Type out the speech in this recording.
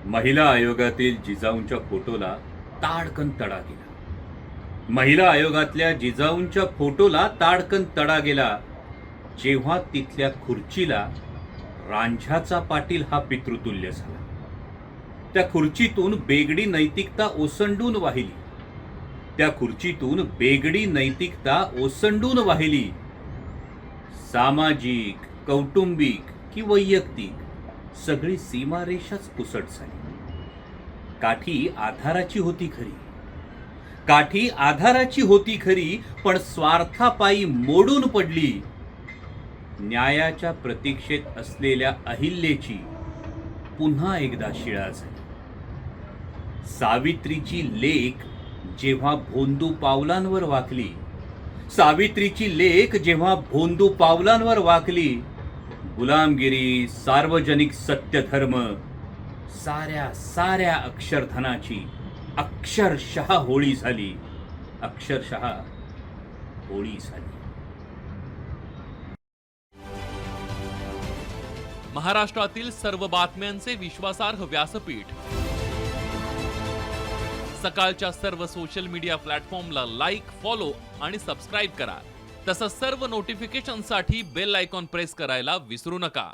महिला आयोगातील जिजाऊंच्या फोटोला ताडकन तडा गेला. महिला आयोगातल्या जिजाऊंच्या फोटोला ताडकन तडा गेला जेव्हा तिथल्या खुर्चीला रांझ्याचा पाटील हा पितृतुल्य झाला. त्या खुर्चीतून बेगडी नैतिकता ओसंडून वाहिली. त्या खुर्चीतून बेगडी नैतिकता ओसंडून वाहिली. सामाजिक, कौटुंबिक की वैयक्तिक सगळी सीमारेषाच पुसट झाली. काठी आधाराची होती खरी, काठी आधाराची होती खरी, पण स्वार्थापायी मोडून पडली. न्यायाच्या प्रतीक्षेत असलेल्या अहिल्याची पुन्हा एकदा शिळा झाली. सावित्रीची लेक जेव्हा भोंदू पावलांवर वाकली, सावित्रीची लेक जेव्हा भोंदू पावलांवर वाकली, गुलामगिरी, सार्वजनिक सत्यधर्म, साऱ्या अक्षरधनाची अक्षरशः होळी झाली. अक्षरशः होळी झाली. महाराष्ट्रातील सर्व बातम्यांचे विश्वासार्ह व्यासपीठ. सकाळच्या सर्व सोशल मीडिया प्लॅटफॉर्मला लाईक, फॉलो आणि सबस्क्राईब करा. तसंच सर्व नोटिफिकेशनसाठी बेल आयकॉन प्रेस करायला विसरू नका.